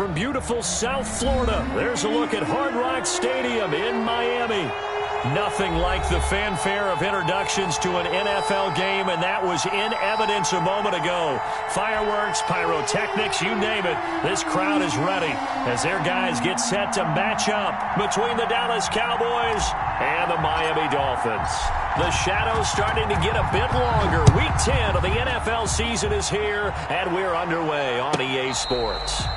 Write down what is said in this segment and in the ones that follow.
from beautiful South Florida. There's a look at Hard Rock Stadium in Miami. Nothing like the fanfare of introductions to an NFL game, and that was in evidence a moment ago. Fireworks, pyrotechnics, you name it. This crowd is ready as their guys get set to match up between the Dallas Cowboys and the Miami Dolphins. The shadow's starting to get a bit longer. Week 10 of the NFL season is here, and we're underway on EA Sports.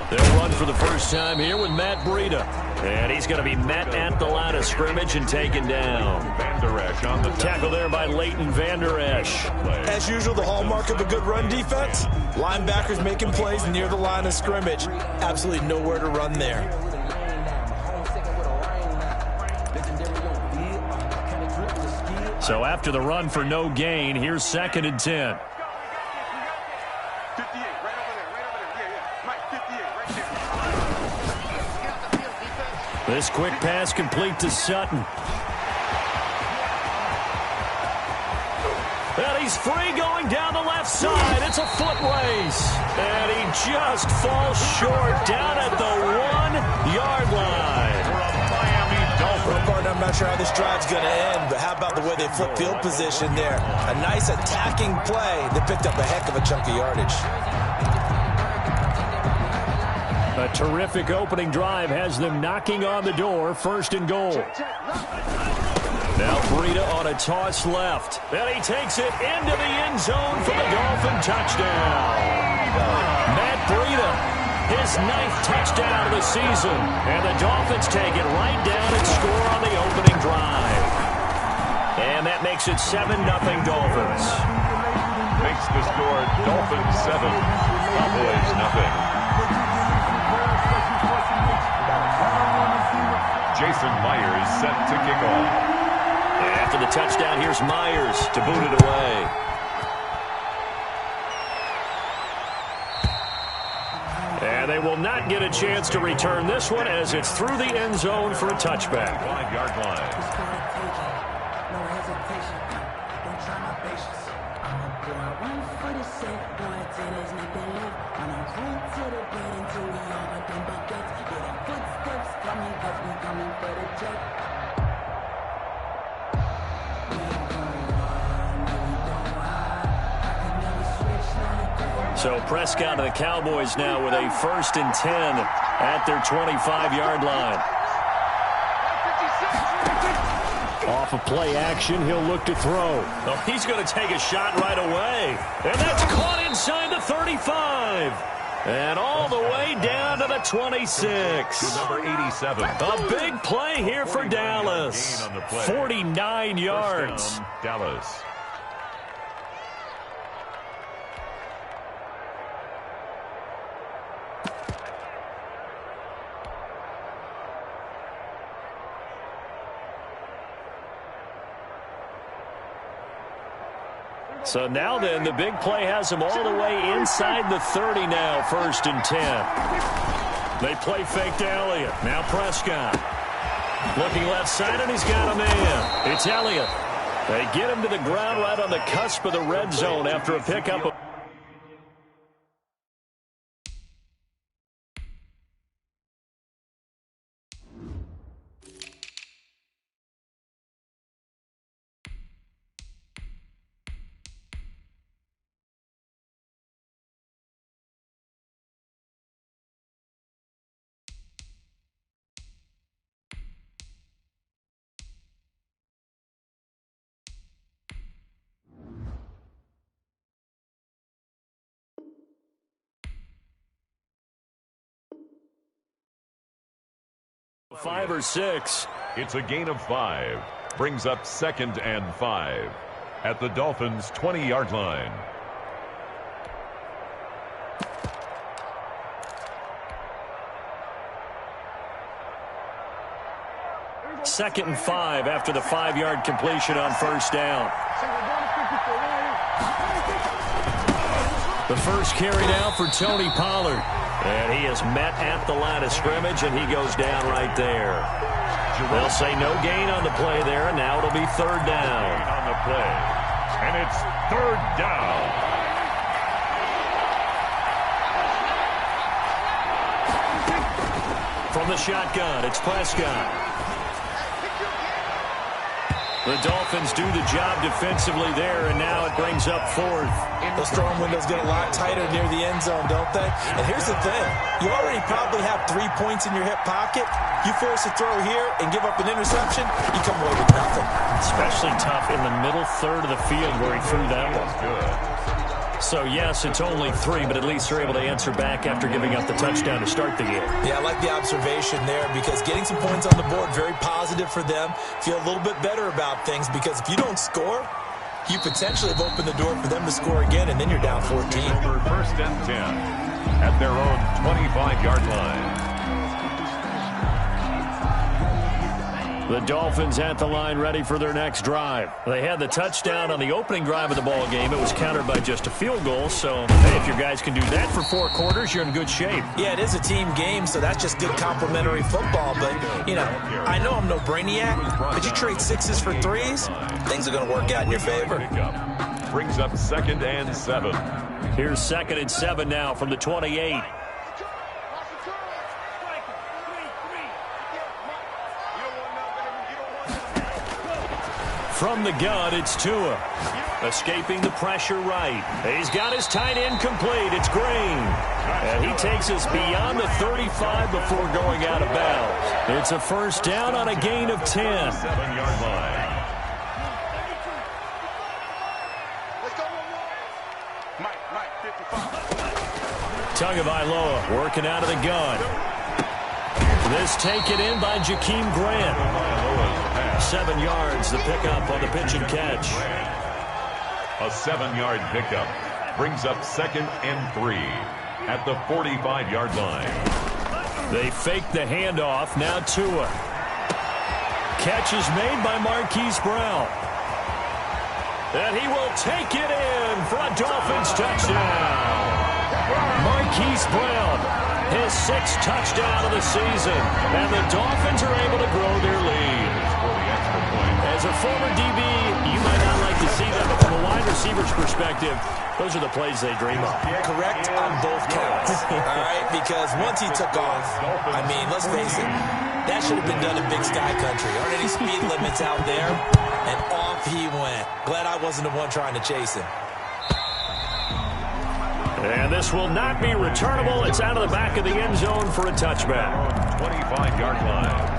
They'll run for the first time here with Matt Breida. And he's going to be met at the line of scrimmage and taken down. On the tackle there by Leighton Vander Esch. As usual, the hallmark of a good run defense, linebackers making plays near the line of scrimmage. Absolutely nowhere to run there. So after the run for no gain, here's 2nd and 10. This quick pass complete to Sutton. And he's free going down the left side. It's a foot race. And he just falls short down at the 1-yard line. I'm not sure how this drive's going to end, but how about the way they flip field position there? A nice attacking play that picked up a heck of a chunk of yardage. A terrific opening drive has them knocking on the door. 1st and goal. Now Breida on a toss left. And he takes it into the end zone for the Dolphin touchdown. Matt Breida, his 9th touchdown of the season. And the Dolphins take it right down and score on the opening drive. And that makes it 7-0 Dolphins. Makes the score Dolphins 7, Cowboys 0. Jason Myers set to kick off. After the touchdown, here's Myers to boot it away. And they will not get a chance to return this one as it's through the end zone for a touchback. 5-yard line. So Prescott of the Cowboys now with a 1st and 10 at their 25-yard line. Off of play action, he'll look to throw. Oh, he's going to take a shot right away. And that's caught inside the 35. And all the way down to the 26. To number 87. A big play here for Dallas. 49 yards. Dallas. So now then, the big play has them all the way inside the 30 now, 1st and 10. They play fake to Elliott. Now Prescott. Looking left side, and he's got a man. It's Elliott. They get him to the ground right on the cusp of the red zone after a pickup. 5 or 6. It's a gain of 5. Brings up 2nd and 5 at the Dolphins' 20-yard line. Second and 5 after the 5-yard completion on first down. The first carry now for Tony Pollard. And he is met at the line of scrimmage, and he goes down right there. They'll say no gain on the play there, and now it'll be third down. On the play, and it's third down. From the shotgun, it's Prescott. The Dolphins do the job defensively there, and now it brings up fourth. Those throwing windows get a lot tighter near the end zone, don't they? And here's the thing. You already probably have 3 points in your hip pocket. You force a throw here and give up an interception, you come away with nothing. Especially tough in the middle third of the field where he threw that one. Good. So, yes, it's only 3, but at least they're able to answer back after giving up the touchdown to start the game. Yeah, I like the observation there because getting some points on the board, very positive for them. Feel a little bit better about things because if you don't score, you potentially have opened the door for them to score again, and then you're down 14. Over 1st and 10 at their own 25-yard line. The Dolphins at the line ready for their next drive. They had the touchdown on the opening drive of the ball game. It was countered by just a field goal. So, hey, if your guys can do that for 4 quarters, you're in good shape. Yeah, it is a team game, so that's just good complimentary football. But, you know, I know I'm no brainiac, but you trade 6s for 3s, things are going to work out in your favor. Brings up 2nd and 7. Here's 2nd and 7 now from the 28. From the gun, it's Tua. Escaping the pressure right. He's got his tight end complete. It's Green. And he takes us beyond the 35 before going out of bounds. It's a first down on a gain of 10. 7-yard line. Tagovailoa working out of the gun. This taken in by Jakeem Grant. 7 yards, the pickup on the pitch and catch. A 7-yard pickup brings up 2nd and 3 at the 45-yard line. They fake the handoff. Now Tua. Catch is made by Marquise Brown. And he will take it in for a Dolphins touchdown. Marquise Brown, his 6th touchdown of the season. And the Dolphins are able to grow their lead. As a former DB, you might not like to see that, but from a wide receiver's perspective, those are the plays they dream of. Correct on both counts, all right? Because once he took off, I mean, let's face it, that should have been done in Big Sky Country. Aren't any speed limits out there? And off he went. Glad I wasn't the one trying to chase him. And this will not be returnable. It's out of the back of the end zone for a touchback. 25-yard line.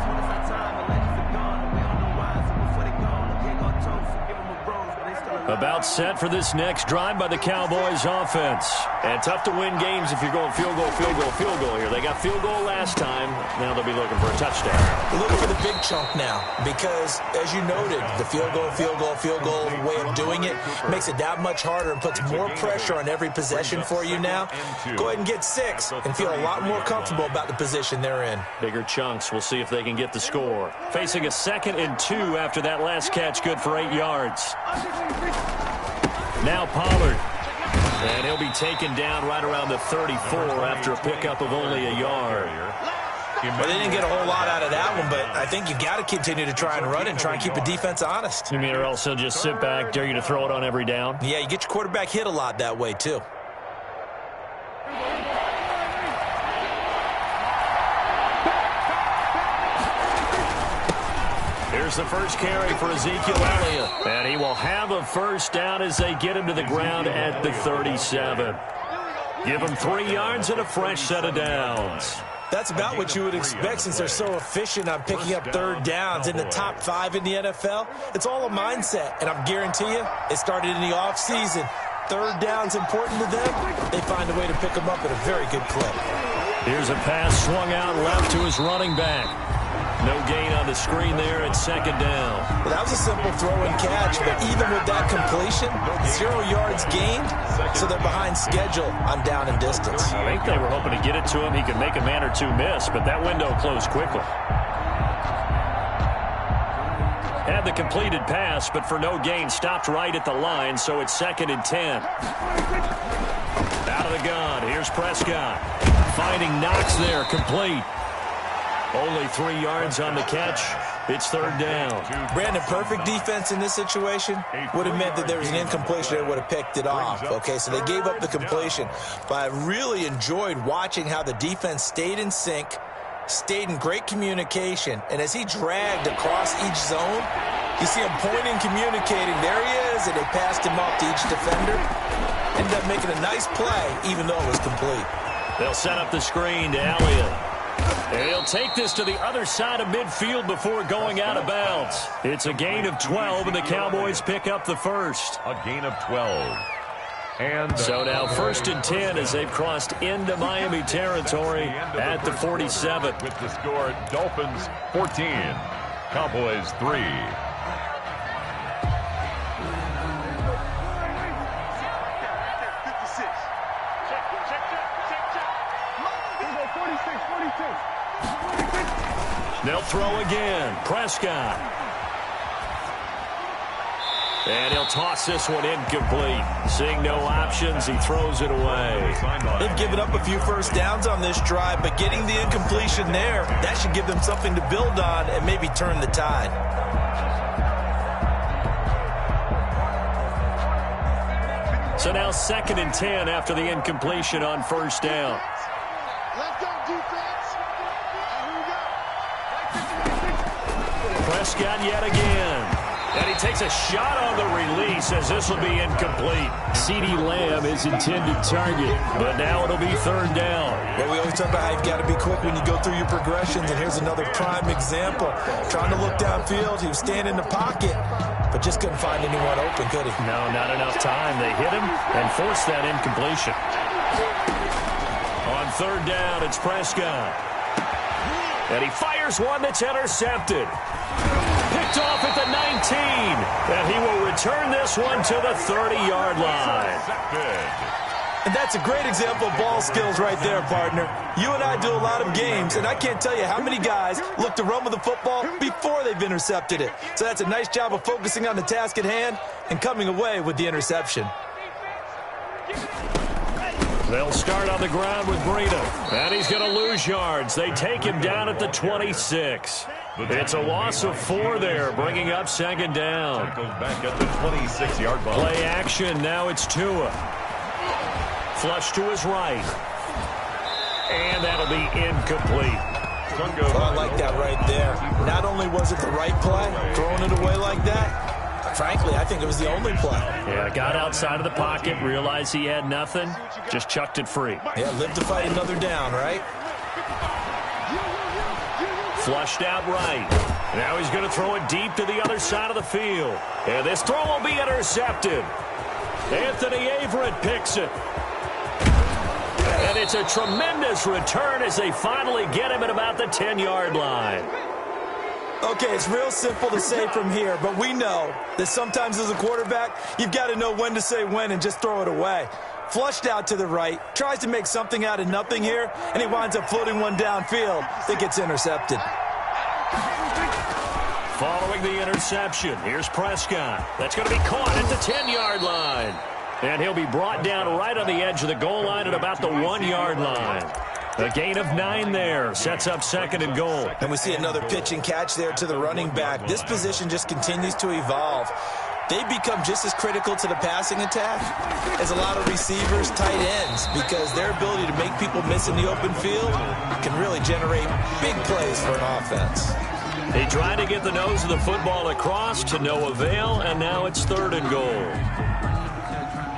About set for this next drive by the Cowboys offense. And tough to win games if you're going field goal, field goal, field goal here. They got field goal last time. Now they'll be looking for a touchdown. We're looking for the big chunk now because, as you noted, the field goal way of doing it makes it that much harder and puts more pressure on every possession for you now. Go ahead and get 6 and feel a lot more comfortable about the position they're in. Bigger chunks. We'll see if they can get the score. Facing a 2nd and 2 after that last catch, good for 8 yards. Now Pollard. And he'll be taken down right around the 34 after a pickup of only a yard. Well, they didn't get a whole lot out of that one, but I think you've got to continue to try and run and try and keep the defense honest. You mean or else he'll just sit back, dare you to throw it on every down? Yeah, you get your quarterback hit a lot that way, too. Here's the first carry for Ezekiel Elliott. And he will have a first down as they get him to the ground at the 37. Give him 3 yards and a fresh set of downs. That's about what you would expect since they're so efficient on picking up third downs in the top 5 in the NFL. It's all a mindset, and I guarantee you it started in the offseason. Third down's important to them. They find a way to pick them up at a very good clip. Here's a pass swung out left to his running back. No gain on the screen there at second down. Well, that was a simple throw and catch, but even with that completion, 0 yards gained, so they're behind schedule on down and distance. I think they were hoping to get it to him. He could make a man or two miss, but that window closed quickly. Had the completed pass, but for no gain, stopped right at the line, so it's 2nd and 10. Out of the gun, here's Prescott. Finding Knox there, complete. Only 3 yards on the catch. It's 3rd down. Brandon, perfect defense in this situation would have meant that there was an incompletion that would have picked it off. Okay, so they gave up the completion. But I really enjoyed watching how the defense stayed in sync, stayed in great communication, and as he dragged across each zone, you see him pointing, communicating. There he is, and they passed him off to each defender. Ended up making a nice play, even though it was complete. They'll set up the screen to Elliott. And he'll take this to the other side of midfield before going out of bounds. It's a gain of 12, and the Cowboys pick up the first. A gain of 12. And so now 1st and 10 as they've crossed into Miami territory at the 47. With the score, Dolphins 14, Cowboys 3. They'll throw again. Prescott. And he'll toss this one incomplete. Seeing no options, he throws it away. They've given up a few first downs on this drive, but getting the incompletion there, that should give them something to build on and maybe turn the tide. So now 2nd and 10 after the incompletion on 1st down. Prescott yet again. And he takes a shot on the release as this will be incomplete. CeeDee Lamb is intended target, but now it'll be 3rd down. Well, we always talk about how you've got to be quick when you go through your progressions, and here's another prime example. Trying to look downfield, he was standing in the pocket, but just couldn't find anyone open, could he? No, not enough time. They hit him and forced that incompletion. On 3rd down, it's Prescott. And he fires one that's intercepted. Picked off at the 19. And he will return this one to the 30-yard line. And that's a great example of ball skills right there, partner. You and I do a lot of games, and I can't tell you how many guys look to run with the football before they've intercepted it. So that's a nice job of focusing on the task at hand and coming away with the interception. They'll start on the ground with Breida. And he's going to lose yards. They take him down at the 26. It's a loss of 4 there, bringing up 2nd down. Back at the 26-yard line. Play action. Now it's Tua. Flush to his right. And that'll be incomplete. Well, I like that right there. Not only was it the right play, throwing it away like that, frankly, I think it was the only play. Yeah, got outside of the pocket, realized he had nothing, just chucked it free. Yeah, live to fight another down, right? Flushed out right. Now he's going to throw it deep to the other side of the field. And this throw will be intercepted. Anthony Averett picks it. And it's a tremendous return as they finally get him at about the 10-yard line. Okay, it's real simple to say from here, but we know that sometimes as a quarterback, you've got to know when to say when and just throw it away. Flushed out to the right, tries to make something out of nothing here, and he winds up floating one downfield that gets intercepted. Following the interception, here's Prescott. That's going to be caught at the 10-yard line. And he'll be brought down right on the edge of the goal line at about the 1-yard line. A gain of 9 there. Sets up 2nd and goal. And we see another pitch and catch there to the running back. This position just continues to evolve. They become just as critical to the passing attack as a lot of receivers, tight ends, because their ability to make people miss in the open field can really generate big plays for an offense. He tried to get the nose of the football across to no avail, and now it's 3rd and goal.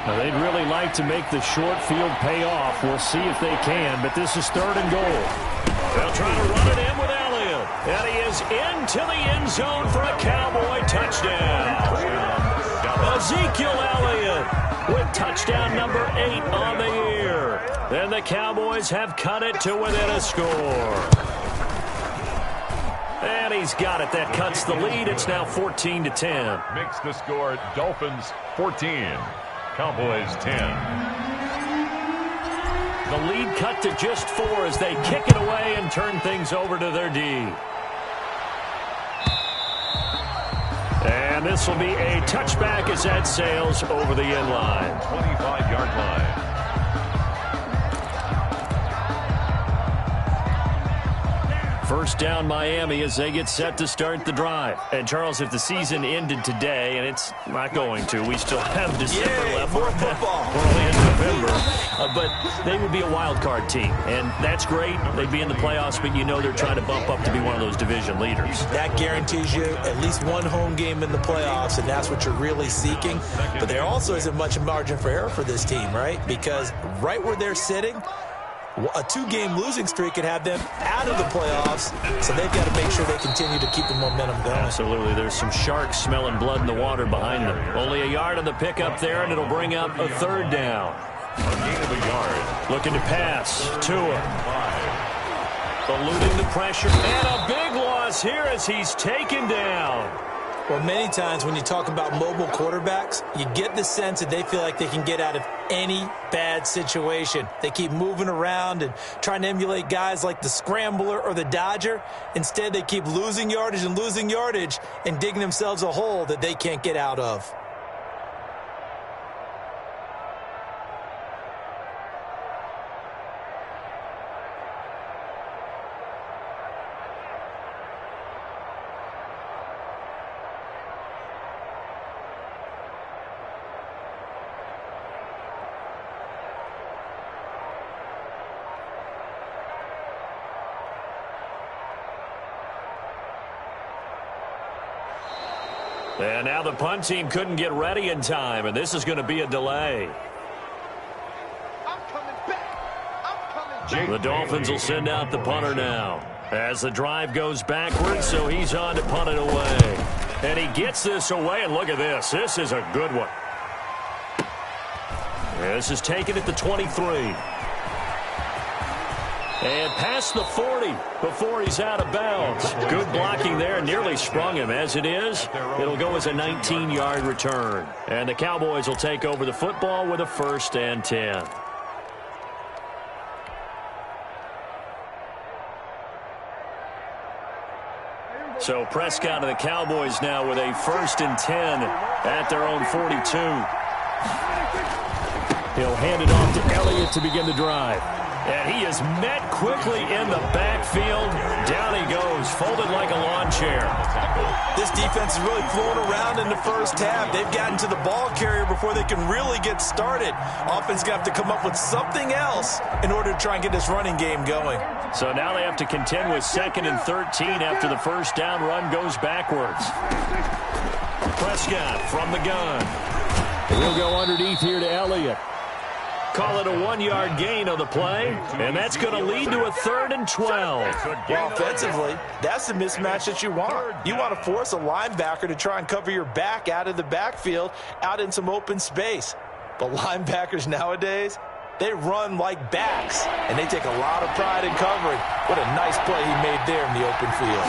Now, they'd really like to make the short field pay off. We'll see if they can, but this is 3rd and goal. They'll try to run it in with Elliott. And he is into the end zone for a Cowboy touchdown. Ezekiel Elliott with touchdown number 8 on the year. And the Cowboys have cut it to within a score. And he's got it. That cuts the lead. It's now 14-10. Makes the score Dolphins 14, Cowboys 10. The lead cut to just 4 as they kick it away and turn things over to their D. And this will be a touchback as that sails over the end line. 25-yard line. First down Miami as they get set to start the drive. And, Charles, if the season ended today, and it's not going to, we still have December left. More football. We're only in November. But they would be a wild card team. And that's great. They'd be in the playoffs, but you know they're trying to bump up to be one of those division leaders. That guarantees you at least one home game in the playoffs, and that's what you're really seeking. But there also isn't much margin for error for this team, right? Because right where they're sitting, a 2-game losing streak could have them out of the playoffs, so they've got to make sure they continue to keep the momentum going. Absolutely. There's some sharks smelling blood in the water behind them. Only a yard on the pickup there, and it'll bring up a third down. A gain of a yard. Looking to pass. Tua. Eluding the pressure. And a big loss here as he's taken down. Well, many times when you talk about mobile quarterbacks, you get the sense that they feel like they can get out of any bad situation. They keep moving around and trying to emulate guys like the Scrambler or the Dodger. Instead, they keep losing yardage and digging themselves a hole that they can't get out of. And now the punt team couldn't get ready in time, and this is going to be a delay. The Dolphins will send out the punter now as the drive goes backwards, so he's on to punt it away. And he gets this away, and look at this. This is a good one. This is taken at the 23. And past the 40 before he's out of bounds. Good blocking there. Nearly sprung him. As it is, it'll go as a 19-yard return. And the Cowboys will take over the football with a 1st and 10. So Prescott and the Cowboys now with a 1st and 10 at their own 42. He'll hand it off to Elliott to begin the drive. And he is met quickly in the backfield. Down he goes, folded like a lawn chair. This defense is really flowing around in the first half. They've gotten to the ball carrier before they can really get started. Offense got to come up with something else in order to try and get this running game going. So now they have to contend with 2nd and 13 after the first down run goes backwards. Prescott from the gun. He'll go underneath here to Elliott. Call it a 1-yard gain on the play, and that's going to lead to a 3rd and 12. Well, offensively, that's the mismatch that you want. You want to force a linebacker to try and cover your back out of the backfield, out in some open space. But linebackers nowadays, they run like backs, and they take a lot of pride in covering. What a nice play he made there in the open field.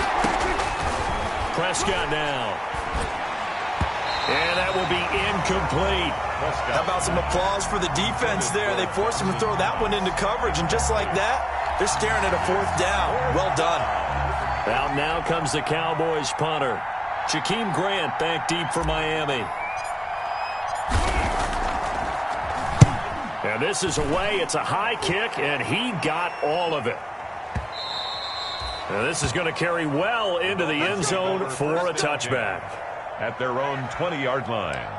Prescott now. And that will be incomplete. How about some applause for the defense there? They forced him to throw that one into coverage, and just like that, they're staring at a 4th down. Well done. Out now comes the Cowboys punter. Jakeem Grant back deep for Miami. And this is away. It's a high kick, and he got all of it. And this is going to carry well into the end zone for a touchback. At their own 20-yard line.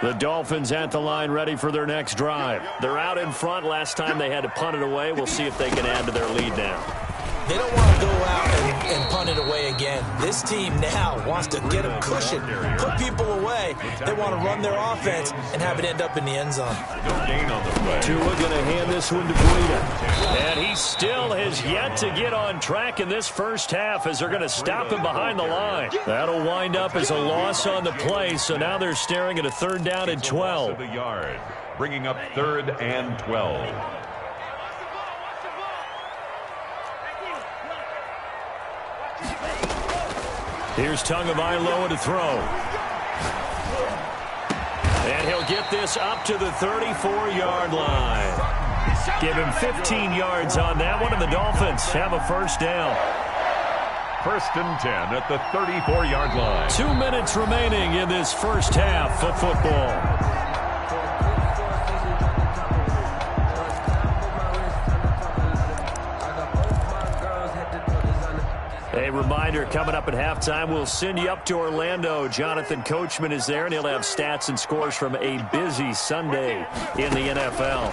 The Dolphins at the line ready for their next drive. They're out in front. Last time they had to punt it away. We'll see if they can add to their lead now. They don't want to go out and punt it away again. This team now wants to get a cushion, put people away. They want to run their offense and have it end up in the end zone. No gain on the play. Tua going to hand this one to Breida. And he still has yet to get on track in this first half as they're going to stop him behind the line. That'll wind up as a loss on the play, so now they're staring at a 3rd down and 12. The yard, bringing up 3rd and 12. Here's Tagovailoa to throw. And he'll get this up to the 34-yard line. Give him 15 yards on that one, and the Dolphins have a first down. First and 10 at the 34-yard line. 2 minutes remaining in this first half of football. A reminder, coming up at halftime, we'll send you up to Orlando. Jonathan Coachman is there, and he'll have stats and scores from a busy Sunday in the NFL.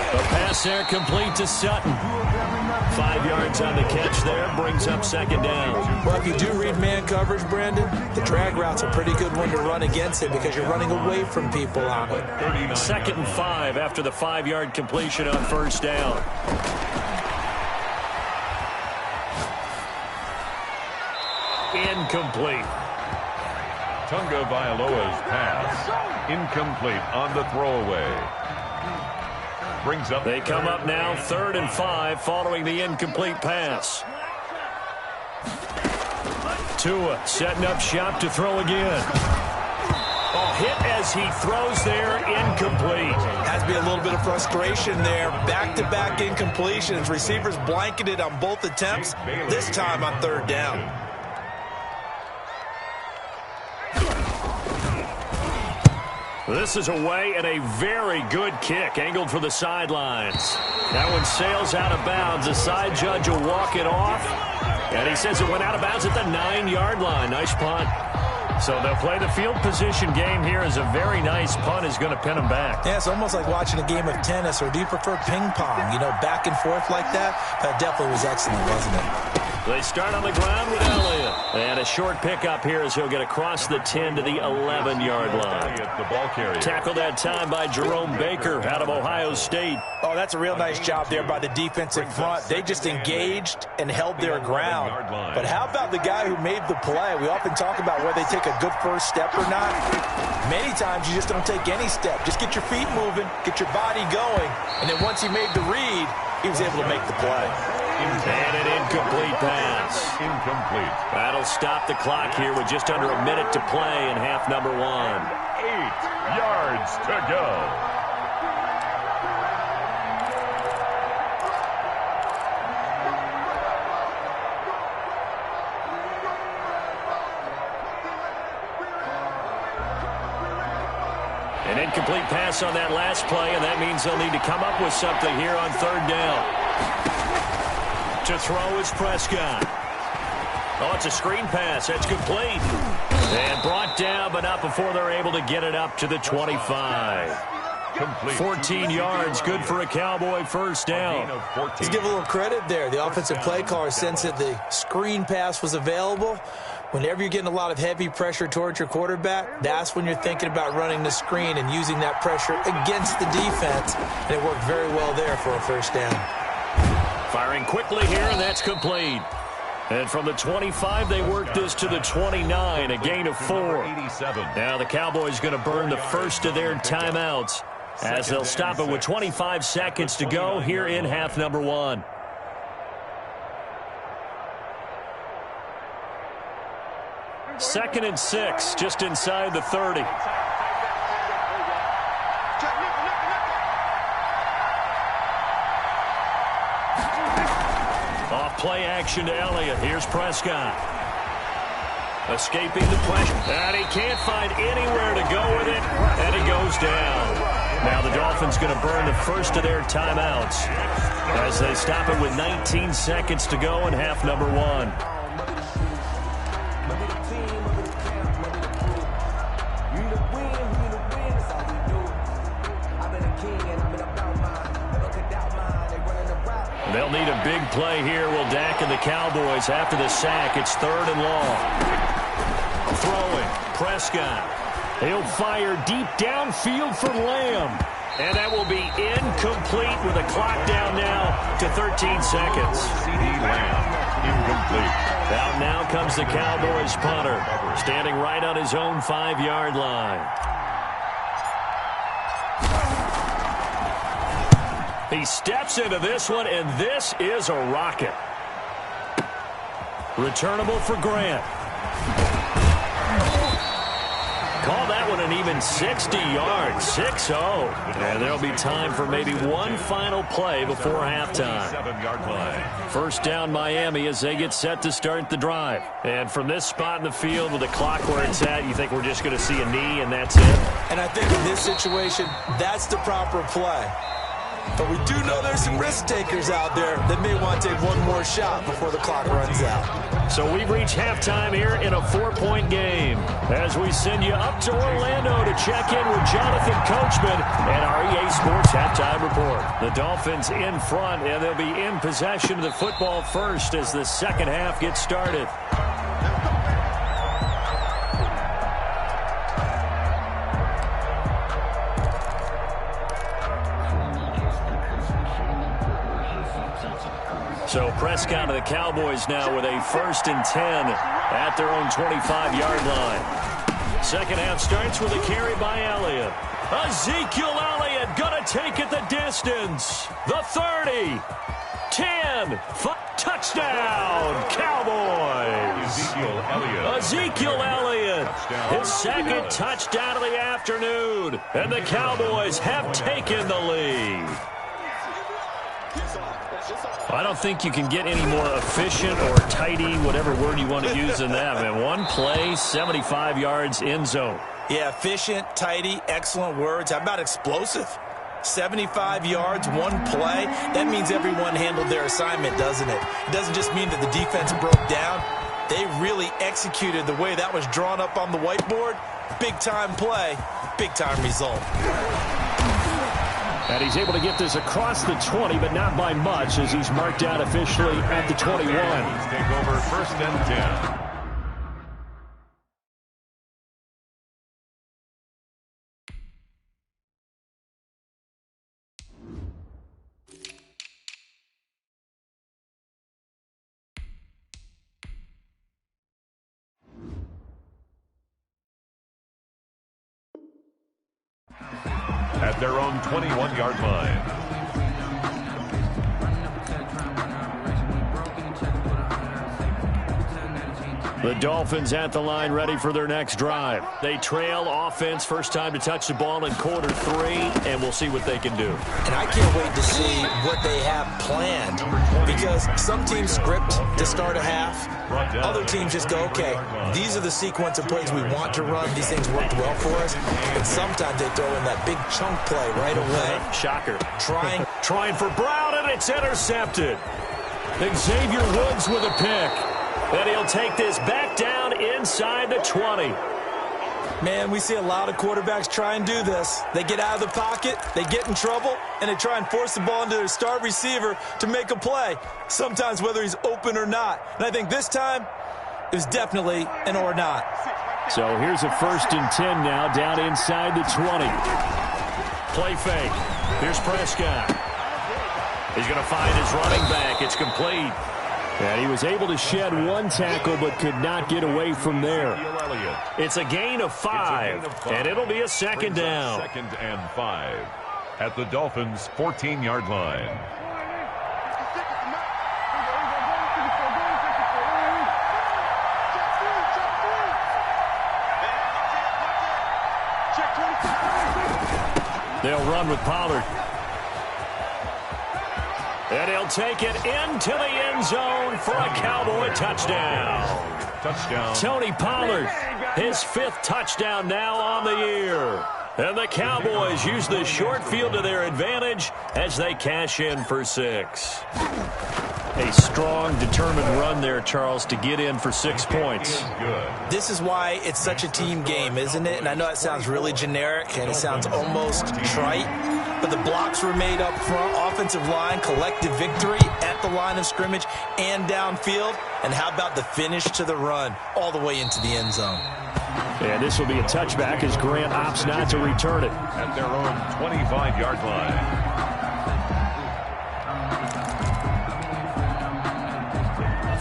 A pass there complete to Sutton. 5 yards on the catch there, brings up second down. Well, if you do read man coverage, Brandon, the drag route's a pretty good one to run against it because you're running away from people on it. 2nd and 5 after the 5-yard completion on first down. Incomplete. Tagovailoa's pass. Incomplete on the throwaway. Brings up. They come up now 3rd and 5 following the incomplete pass. Tua setting up shop to throw again. Oh, hit as he throws there, incomplete. Has to be a little bit of frustration there. Back-to-back incompletions. Receivers blanketed on both attempts, this time on 3rd down. This is away and a very good kick, angled for the sidelines. That one sails out of bounds. The side judge will walk it off, and he says it went out of bounds at the 9-yard line. Nice punt. So they'll play the field position game here as a very nice punt is going to pin them back. Yeah, it's almost like watching a game of tennis, or do you prefer ping pong? You know, back and forth like that? That definitely was excellent, wasn't it? They start on the ground with Elliott. And a short pickup here as he'll get across the 10 to the 11-yard line. Tackled that time by Jerome Baker out of Ohio State. Oh, that's a real nice job there by the defensive front. They just engaged and held their ground. But how about the guy who made the play? We often talk about whether they take a good first step or not. Many times you just don't take any step. Just get your feet moving, get your body going, and then once he made the read, he was able to make the play. And an incomplete pass. Incomplete. That'll stop the clock here with just under a minute to play in half number 1. 8 yards to go. An incomplete pass on that last play, and that means they'll need to come up with something here on 3rd down. To throw is Prescott. Oh, it's a screen pass. That's complete. And brought down, but not before they're able to get it up to the 25. 14 yards, good for a Cowboy first down. Let's give a little credit there. The offensive play caller sensed that the screen pass was available. Whenever you're getting a lot of heavy pressure towards your quarterback, that's when you're thinking about running the screen and using that pressure against the defense. And it worked very well there for a first down. Firing quickly here, and that's complete. And from the 25, they work this to the 29, a gain of 4. Now the Cowboys going to burn the first of their timeouts as they'll stop it with 25 seconds to go here in half number 1. Second and 6, just inside the 30. Play action to Elliott. Here's Prescott. Escaping the pressure. And he can't find anywhere to go with it. And he goes down. Now the Dolphins going to burn the first of their timeouts as they stop it with 19 seconds to go in half number 1. They'll need a big play here. Will Dak and the Cowboys after the sack. It's 3rd and long. Throwing. Prescott. He'll fire deep downfield for Lamb. And that will be incomplete with a clock down now to 13 seconds. CD Lamb. Incomplete. Out now comes the Cowboys punter. Standing right on his own 5-yard line. He steps into this one, and this is a rocket. Returnable for Grant. Call that one an even 60 yards, 6-0. And there'll be time for maybe one final play before halftime. 7-yard line. First down Miami as they get set to start the drive. And from this spot in the field with the clock where it's at, you think we're just going to see a knee and that's it? And I think in this situation, that's the proper play. But we do know there's some risk takers out there that may want to take one more shot before the clock runs out. So we've reached halftime here in a 4-point game as we send you up to Orlando to check in with Jonathan Coachman and our EA Sports Halftime Report. The Dolphins in front, and they'll be in possession of the football first as the second half gets started. So Prescott of the Cowboys now with a 1st and 10 at their own 25-yard line. Second half starts with a carry by Elliott. Ezekiel Elliott going to take it the distance. The 30, 10, touchdown, Cowboys. Ezekiel Elliott, his second touchdown of the afternoon. And the Cowboys have taken the lead. I don't think you can get any more efficient or tidy, whatever word you want to use in that, man. One play, 75 yards, end zone. Yeah, efficient, tidy, excellent words. How about explosive? 75 yards, one play. That means everyone handled their assignment, doesn't it? It doesn't just mean that the defense broke down. They really executed the way that was drawn up on the whiteboard. Big-time play, big-time result. And he's able to get this across the 20, but not by much, as he's marked out officially at the 21. Take over 1st and 10. At their own 21-yard line. The Dolphins at the line ready for their next drive. They trail offense, first time to touch the ball in quarter 3, and we'll see what they can do. And I can't wait to see what they have planned, because some teams script to start a half. Other teams just go, okay, these are the sequence of plays we want to run. These things worked well for us. And sometimes they throw in that big chunk play right away. Shocker. Trying for Brown, and it's intercepted. Xavier Woods with a pick. And he'll take this back down inside the 20. Man, we see a lot of quarterbacks try and do this. They get out of the pocket, they get in trouble, and they try and force the ball into their star receiver to make a play, sometimes whether he's open or not. And I think this time, it was definitely an or not. So here's a 1st and 10 now, down inside the 20. Play fake. Here's Prescott. He's going to find his running back. It's complete. And he was able to shed one tackle but could not get away from there. It's a gain of 5, and it'll be a second down. 2nd and 5 at the Dolphins' 14-yard line. They'll run with Pollard. And he'll take it into the end zone for a Cowboy touchdown. Tony Pollard, his 5th touchdown now on the year. And the Cowboys use the short field to their advantage as they cash in for 6. A strong, determined run there, Charles, to get in for 6 points. This is why it's such a team game, isn't it? And I know it sounds really generic and it sounds almost trite, but the blocks were made up front, offensive line, collective victory at the line of scrimmage and downfield. And how about the finish to the run all the way into the end zone? And this will be a touchback as Grant opts not to return it. At their own 25-yard line.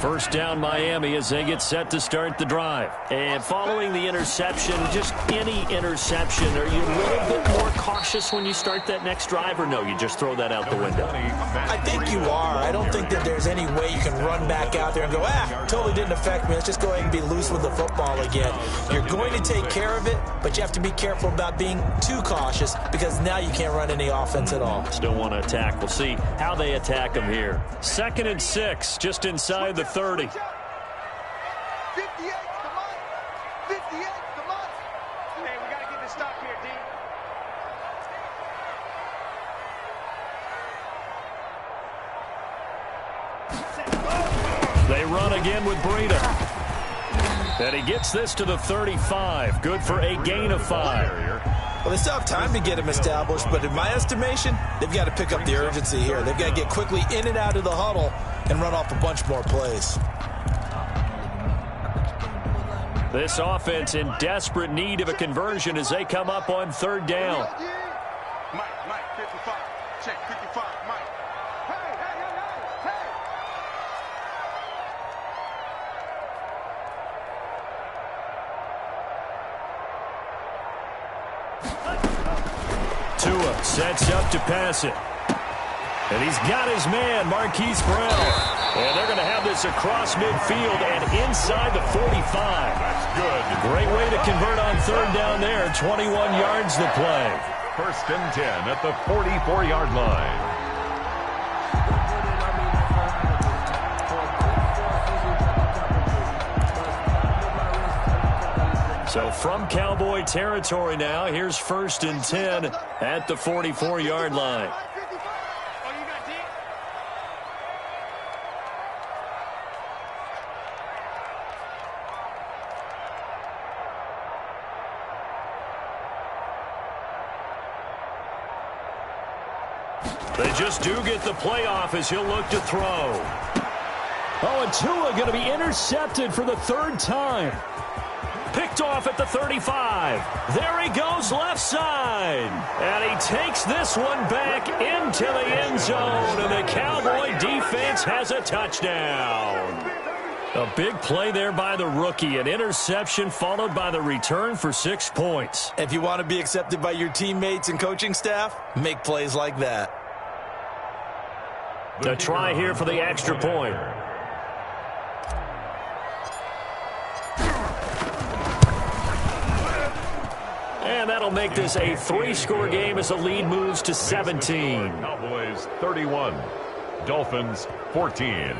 First down Miami as they get set to start the drive. And following the interception, just any interception, are you a little bit more cautious when you start that next drive, or no, you just throw that out the window? I think you are. I don't think that there's any way you can run back out there and go, totally didn't affect me. Let's just go ahead and be loose with the football again. You're going to take care of it, but you have to be careful about being too cautious because now you can't run any offense at all. Still want to attack. We'll see how they attack them here. 2nd and 6, just inside the 30. 58, come on. 58, come on. Hey, we got to get this stop here, D. They run again with Breida. And he gets this to the 35. Good for a gain of 5. Well, they still have time to get him established, but in my estimation, they've got to pick up the urgency here. They've got to get quickly in and out of the huddle and run off a bunch more plays. This offense in desperate need of a conversion as they come up on 3rd down. Mike, 55. Check, 55, Mike. Hey. Tua sets up to pass it. And he's got his man, Marquise Brown. And they're going to have this across midfield and inside the 45. That's good. Great way to convert on 3rd down there. 21 yards to play. 1st and 10 at the 44-yard line. So from Cowboy territory now, here's 1st and 10 at the 44-yard line. They just do get the playoff as he'll look to throw. Oh, and Tua going to be intercepted for the 3rd time. Picked off at the 35. There he goes left side. And he takes this one back into the end zone. And the Cowboy defense has a touchdown. A big play there by the rookie. An interception followed by the return for 6 points. If you want to be accepted by your teammates and coaching staff, make plays like that. A try here for the extra point. And that'll make this a 3-score game as the lead moves to 17. Cowboys 31, Dolphins 14.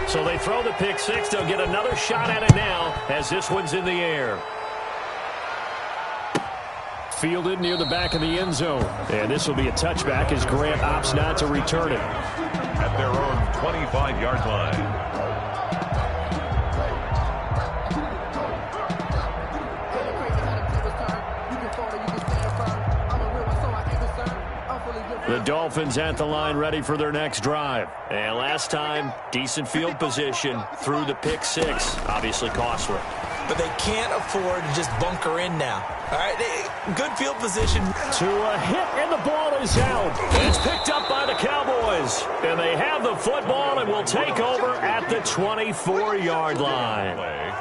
So they throw the pick 6. They'll get another shot at it now as this one's in the air. Fielded near the back of the end zone. And this will be a touchback as Grant opts not to return it. At their own 25-yard line. The Dolphins at the line ready for their next drive. And last time, decent field position through the pick 6. Obviously costly. But they can't afford to just bunker in now. All right, good field position. To a hit, and the ball is out. It's picked up by the Cowboys. And they have the football and will take over at the 24-yard line.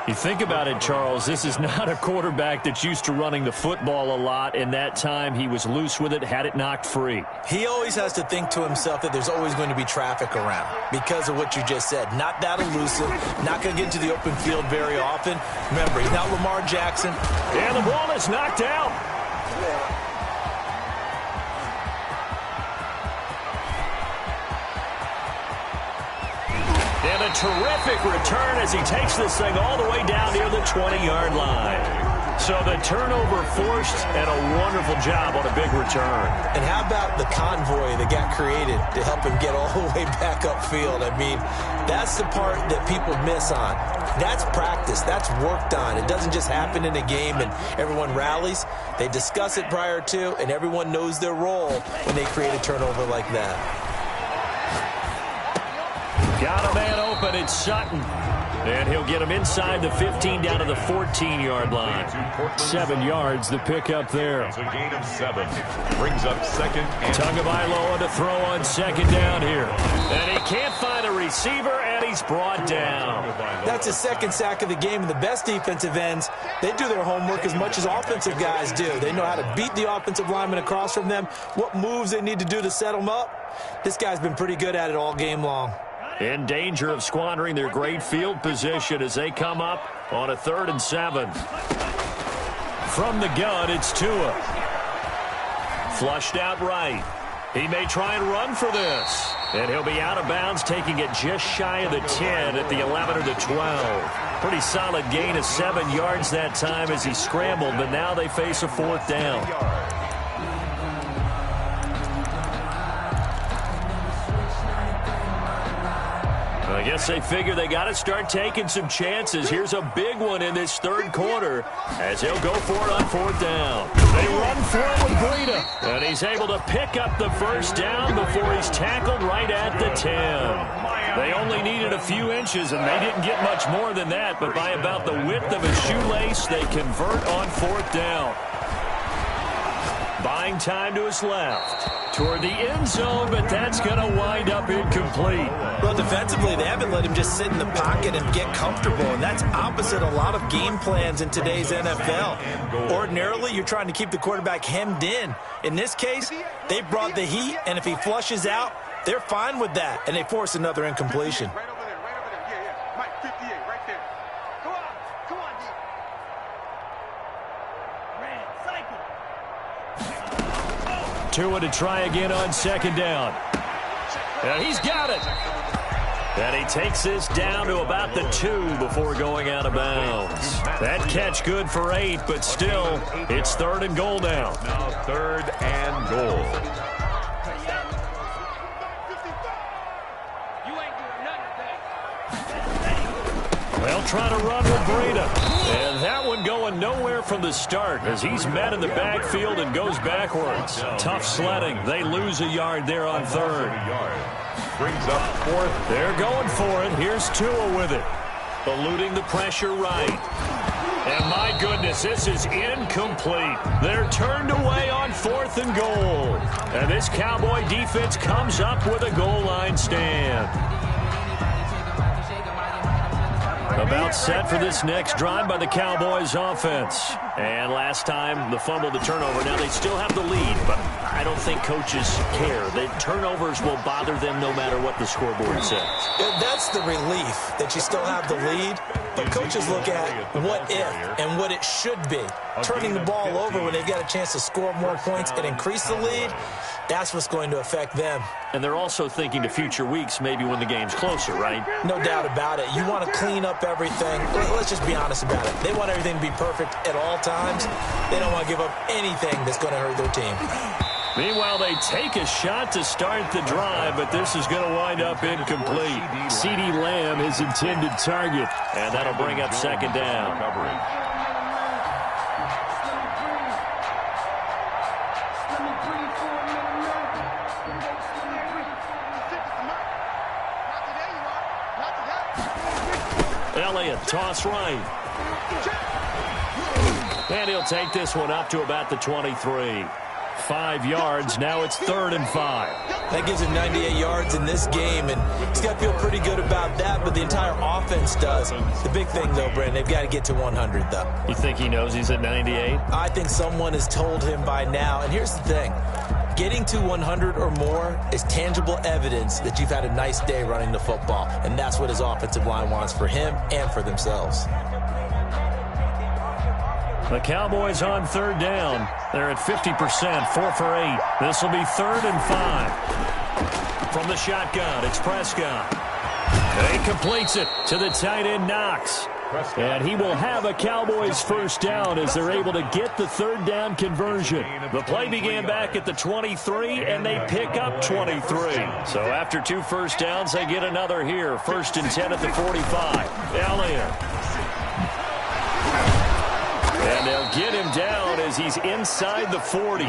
You think about it, Charles, this is not a quarterback that's used to running the football a lot. In that time, he was loose with it, had it knocked free. He always has to think to himself that there's always going to be traffic around because of what you just said. Not that elusive, not going to get into the open field very often. Remember, he's not Lamar Jackson. And the ball is knocked out. And a terrific return as he takes this thing all the way down near the 20-yard line. So the turnover forced and a wonderful job on a big return. And how about the convoy that got created to help him get all the way back upfield? I mean, that's the part that people miss on. That's practice. That's worked on. It doesn't just happen in a game and everyone rallies. They discuss it prior to, and everyone knows their role when they create a turnover like that. Got a man open. It's Sutton. And he'll get him inside the 15 down to the 14-yard line. 7 yards, the pickup there. It's a gain of 7. Brings up second and Tagovailoa to throw on second down here. And he can't find a receiver, and he's brought down. That's his second sack of the game, and the best defensive ends, they do their homework as much as offensive guys do. They know how to beat the offensive lineman across from them, what moves they need to do to set them up. This guy's been pretty good at it all game long. In danger of squandering their great field position as they come up on a 3rd and 7. From the gun, it's Tua. Flushed out right. He may try and run for this. And he'll be out of bounds, taking it just shy of the 10 at the 11 or the 12. Pretty solid gain of 7 yards that time as he scrambled, but now they face a 4th down. I guess they figure they got to start taking some chances. Here's a big one in this 3rd quarter as he'll go for it on 4th down. They run for it with Breida, and he's able to pick up the 1st down before he's tackled right at the 10. They only needed a few inches, and they didn't get much more than that, but by about the width of a shoelace, they convert on 4th down. Buying time to his left. Toward the end zone, but that's going to wind up incomplete. Well, defensively, they haven't let him just sit in the pocket and get comfortable, and that's opposite a lot of game plans in today's NFL. Ordinarily, you're trying to keep the quarterback hemmed in. In this case, they brought the heat, and if he flushes out, they're fine with that, and they force another incompletion. Right over there, right over there. Yeah. Mike, 58, right there. Come on, D. Tua to try again on 2nd down. And he's got it. And he takes this down to about the 2 before going out of bounds. That catch good for 8, but still, it's 3rd and goal now. Now 3rd and goal. They'll try to run with Breida. And that one going nowhere from the start as he's met in the backfield and goes backwards. Tough sledding. They lose a yard there on 3rd. Brings up 4th. They're going for it. Here's Tua with it. Eluding the pressure right. And my goodness, this is incomplete. They're turned away on 4th and goal. And this Cowboy defense comes up with a goal line stand. About set for this next drive by the Cowboys offense. And last time, the fumble, the turnover. Now they still have the lead, but I don't think coaches care. The turnovers will bother them no matter what the scoreboard says. That's the relief that you still have the lead, but coaches look at what if and what it should be. Turning the ball over when they've got a chance to score more points and increase the lead, that's what's going to affect them. And they're also thinking to future weeks, maybe when the game's closer, right? No doubt about it. You want to clean up everything. Let's just be honest about it. They want everything to be perfect at all times. They don't want to give up anything that's going to hurt their team. Meanwhile, they take a shot to start the drive, but this is going to wind up incomplete. CeeDee Lamb, his intended target, and that'll bring up 2nd down. Elliott, toss right. And he'll take this one up to about the 23. 5 yards. Now it's 3rd and 5. That gives him 98 yards in this game, and he's got to feel pretty good about that, but the entire offense does. The big thing, though, Brandon, they've got to get to 100, though. You think he knows he's at 98? I think someone has told him by now, and here's the thing. Getting to 100 or more is tangible evidence that you've had a nice day running the football, and that's what his offensive line wants for him and for themselves. The Cowboys on 3rd down. They're at 50%, 4 for 8. This will be 3rd and 5. From the shotgun, it's Prescott. And he completes it to the tight end, Knox. And he will have a Cowboys 1st down as they're able to get the 3rd down conversion. The play began back at the 23, and they pick up 23. So after 2 first downs, they get another here. 1st and 10 at the 45. Elliott. And they'll They'll get him down as he's inside the 40.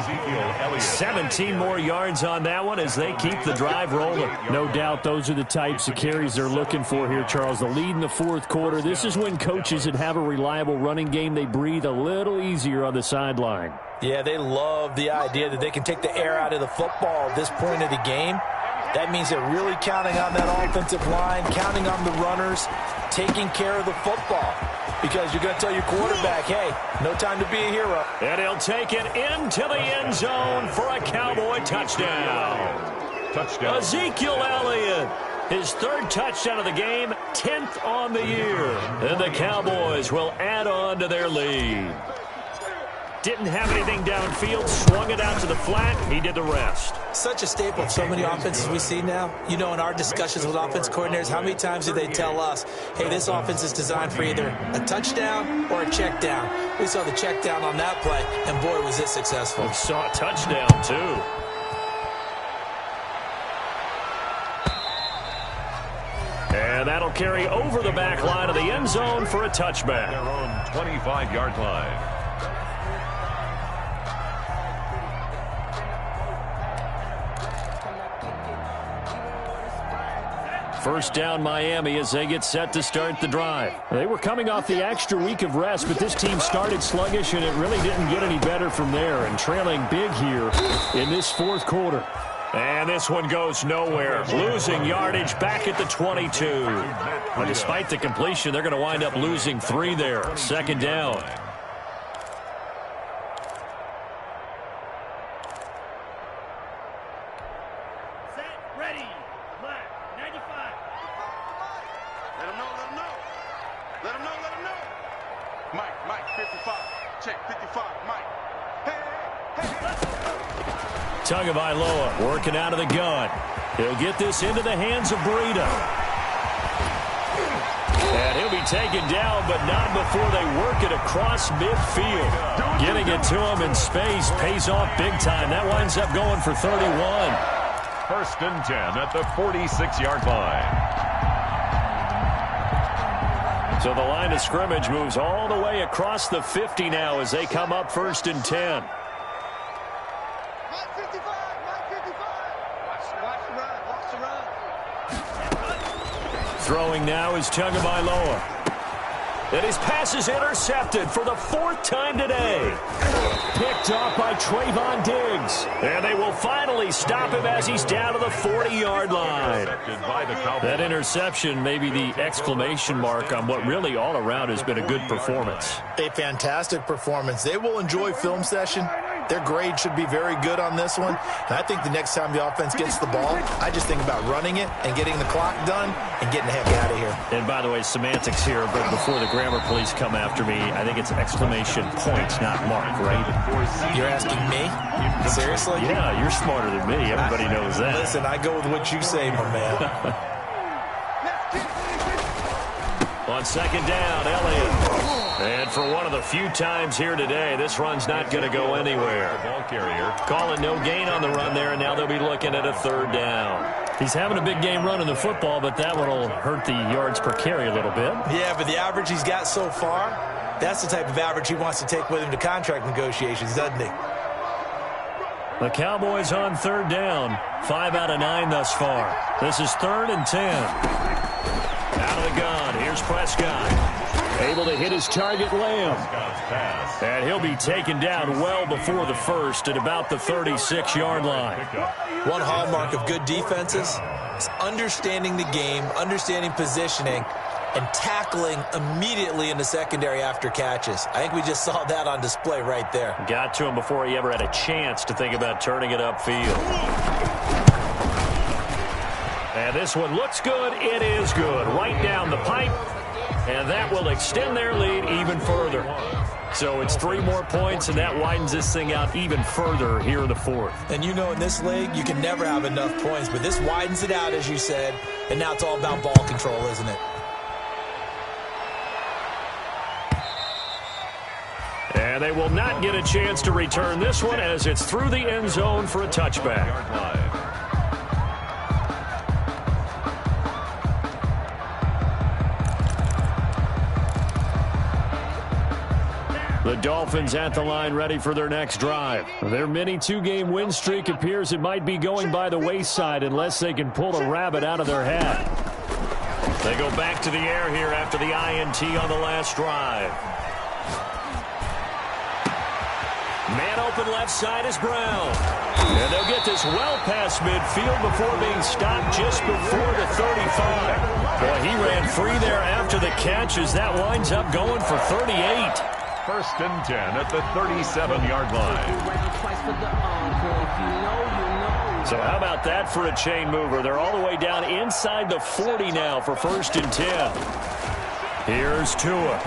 17 more yards on that one as they keep the drive rolling. No doubt those are the types of carries they're looking for here, Charles. The lead in the fourth quarter. This is when coaches that have a reliable running game, they breathe a little easier on the sideline. Yeah, they love the idea that they can take the air out of the football at this point of the game. That means they're really counting on that offensive line, counting on the runners, taking care of the football. Because you're going to tell your quarterback, hey, no time to be a hero. And he'll take it into the end zone for a Cowboy touchdown. Ezekiel Elliott, his third touchdown of the game, 10th on the year. And the Cowboys will add on to their lead. Didn't have anything downfield, swung it out to the flat. He did the rest. Such a staple of so many offenses we see now. You know, in our discussions with offense coordinators, how many times do they tell us, hey, this offense is designed for either a touchdown or a check down. We saw the check down on that play, and boy, was it successful. We saw a touchdown, too. And that'll carry over the back line of the end zone for a touchback. Their own 25-yard line. First down, Miami, as they get set to start the drive. They were coming off the extra week of rest, but this team started sluggish, and it really didn't get any better from there, and trailing big here in this fourth quarter. And this one goes nowhere. Losing yardage back at the 22. But despite the completion, they're going to wind up losing 3 there. Second down. Mike, 55. Check, 55. Mike. Tagovailoa working out of the gun. He'll get this into the hands of Breida. And he'll be taken down, but not before they work it across midfield. Getting it to him in space pays off big time. That winds up going for 31. First and 10 at the 46-yard line. So the line of scrimmage moves all the way across the 50 now as they come up first and 10. Throwing now is Tagovailoa. And his pass is intercepted for the 4th time today. Picked off by Trayvon Diggs. And they will finally stop him as he's down to the 40-yard line. That interception may be the exclamation mark on what really all around has been a good performance. A fantastic performance. They will enjoy film session. Their grade should be very good on this one. And I think the next time the offense gets the ball, I just think about running it and getting the clock done and getting the heck out of here. And by the way, semantics here, but before the grammar police come after me, I think it's exclamation point, not mark, right? You're asking me? Seriously? Yeah, you're smarter than me. Everybody knows that. Listen, I go with what you say, my man. On second down, Elliott. And for one of the few times here today, this run's not going to go anywhere. Ball carrier. Calling no gain on the run there, and now they'll be looking at a third down. He's having a big game running the football, but that one will hurt the yards per carry a little bit. Yeah, but the average he's got so far, that's the type of average he wants to take with him to contract negotiations, doesn't he? The Cowboys on third down. 5 out of 9 thus far. This is 3rd and 10. Out of the gun. Here's Prescott. Able to hit his target, Lamb. And he'll be taken down well before the first at about the 36-yard line. One hallmark of good defenses is understanding the game, understanding positioning, and tackling immediately in the secondary after catches. I think we just saw that on display right there. Got to him before he ever had a chance to think about turning it upfield. And this one looks good. It is good. Right down the pipe. And that will extend their lead even further. So it's 3 more points, and that widens this thing out even further here in the 4th. And you know in this league, you can never have enough points. But this widens it out, as you said. And now it's all about ball control, isn't it? And they will not get a chance to return this one as it's through the end zone for a touchback. The Dolphins at the line ready for their next drive. Their mini two-game win streak appears it might be going by the wayside unless they can pull a rabbit out of their hat. They go back to the air here after the INT on the last drive. Man open left side is Brown. And they'll get this well past midfield before being stopped just before the 35. Boy, he ran free there after the catch as that winds up going for 38. 1st and 10 at the 37-yard line. So how about that for a chain mover? They're all the way down inside the 40 now for 1st and 10. Here's Tua.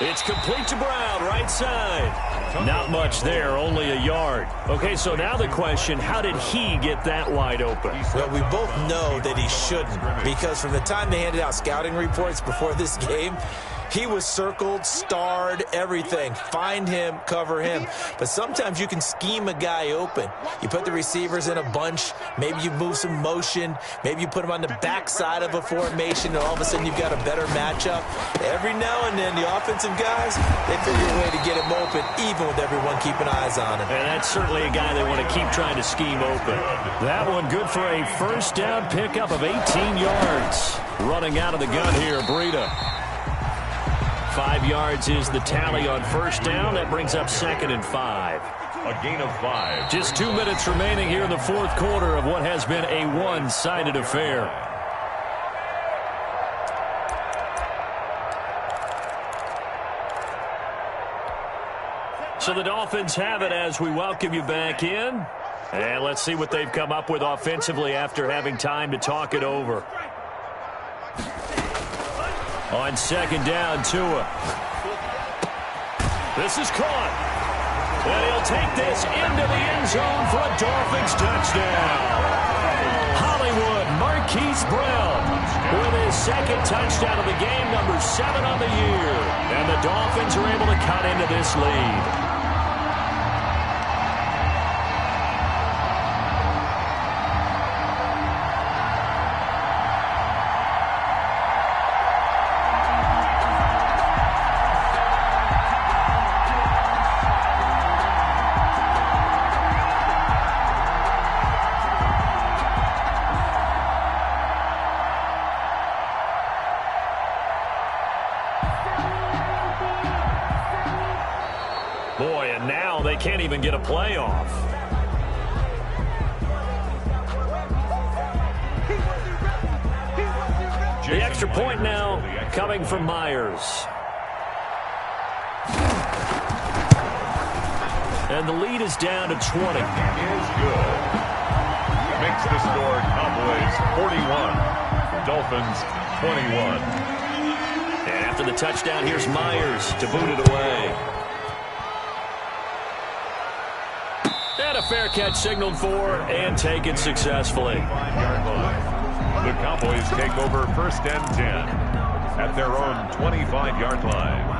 It's complete to Brown, right side. Not much there, only a yard. Okay, so now the question, how did he get that wide open? Well, we both know that he shouldn't, because from the time they handed out scouting reports before this game, he was circled, starred, everything. Find him, cover him. But sometimes you can scheme a guy open. You put the receivers in a bunch. Maybe you move some motion. Maybe you put them on the backside of a formation, and all of a sudden you've got a better matchup. Every now and then, the offensive guys, they figure a way to get him open, even with everyone keeping eyes on him. And that's certainly a guy they want to keep trying to scheme open. That one good for a first down pickup of 18 yards. Running out of the gun here, Breida. 5 yards is the tally on first down. That brings up 2nd and 5. A gain of 5. Just 2 minutes remaining here in the 4th quarter of what has been a one-sided affair. So the Dolphins have it as we welcome you back in. And let's see what they've come up with offensively after having time to talk it over. On 2nd down, Tua. This is caught. And he'll take this into the end zone for a Dolphins touchdown. Hollywood Marquise Brown with his 2nd touchdown of the game, number 7 on the year. And the Dolphins are able to cut into this lead. Boy, and now they can't even get a playoff. The extra point now coming from Myers. And the lead is down to 20. Is good. Makes the score Cowboys 41. Dolphins 21. And after the touchdown, here's Myers to boot it away. And a fair catch signaled for and taken successfully. The Cowboys take over 1st and 10 at their own 25-yard line.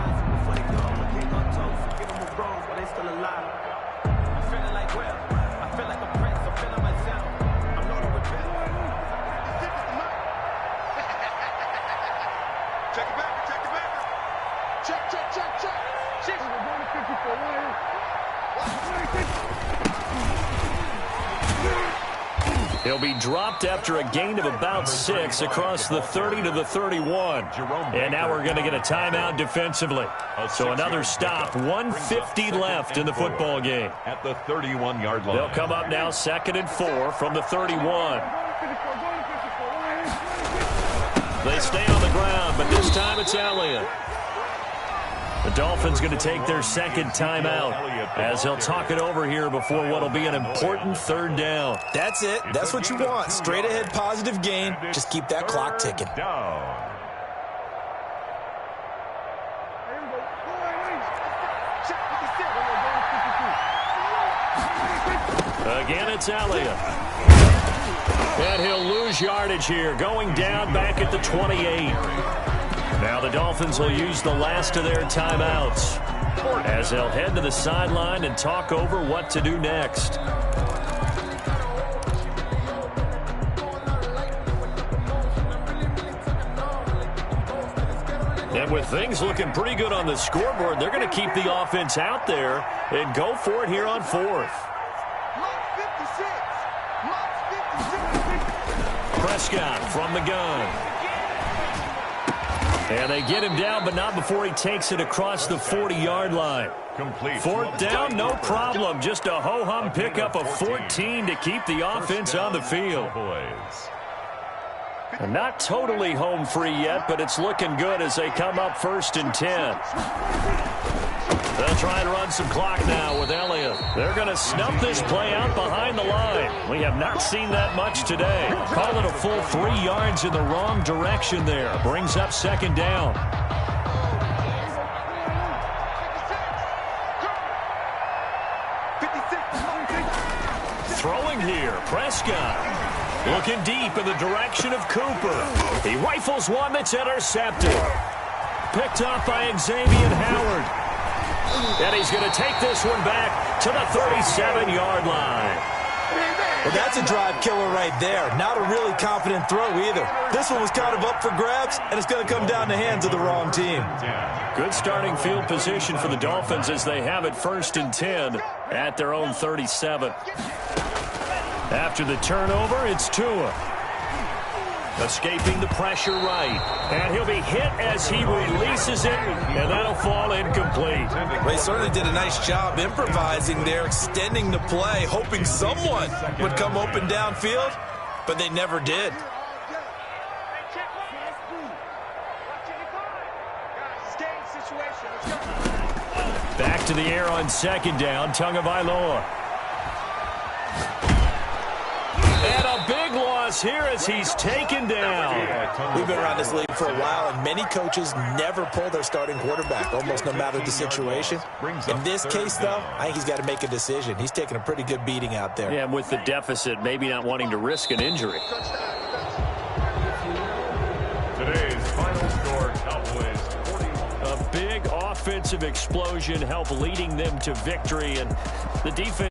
He'll be dropped after a gain of about 6 across the 30 to the 31. And now we're going to get a timeout defensively. So another stop, 1:50 left in the football game. At the 31-yard line. They'll come up now 2nd and 4 from the 31. They stay on the ground, but this time it's Elliott. The Dolphins going to take their 2nd timeout as they'll talk it over here before what will be an important 3rd down. That's it. That's what you want. Straight ahead positive gain. Just keep that clock ticking. Again, it's Elliott. And he'll lose yardage here, going down back at the 28. Now the Dolphins will use the last of their timeouts as they'll head to the sideline and talk over what to do next. And with things looking pretty good on the scoreboard, they're going to keep the offense out there and go for it here on fourth. Prescott from the gun. And they get him down, but not before he takes it across the 40-yard line. Complete. Fourth down, no problem. Just a ho-hum pickup of 14 to keep the offense on the field. And not totally home free yet, but it's looking good as they come up 1st and 10. They'll try to run some clock now with Elliott. They're going to snuff this play out behind the line. We have not seen that much today. Call it a full 3 yards in the wrong direction there. Brings up 2nd down. Throwing here, Prescott. Looking deep in the direction of Cooper. He rifles one that's intercepted. Picked up by Xavier Howard. And he's going to take this one back to the 37-yard line. Well, that's a drive killer right there. Not a really confident throw either. This one was kind of up for grabs, and it's going to come down the hands of the wrong team. Good starting field position for the Dolphins as they have it 1st and 10 at their own 37. After the turnover, it's Tua. Escaping the pressure right. And he'll be hit as he releases it, and that'll fall incomplete. They certainly did a nice job improvising there, extending the play, hoping someone would come open downfield, but they never did. Back to the air on 2nd down, Tagovailoa. And a big loss here as he's taken down. We've been around this league for a while, and many coaches never pull their starting quarterback, almost no matter the situation. In this case, though, I think he's got to make a decision. He's taking a pretty good beating out there. Yeah, and with the deficit, maybe not wanting to risk an injury. Today's final score, Cowboys 40. A big offensive explosion helped leading them to victory, and the defense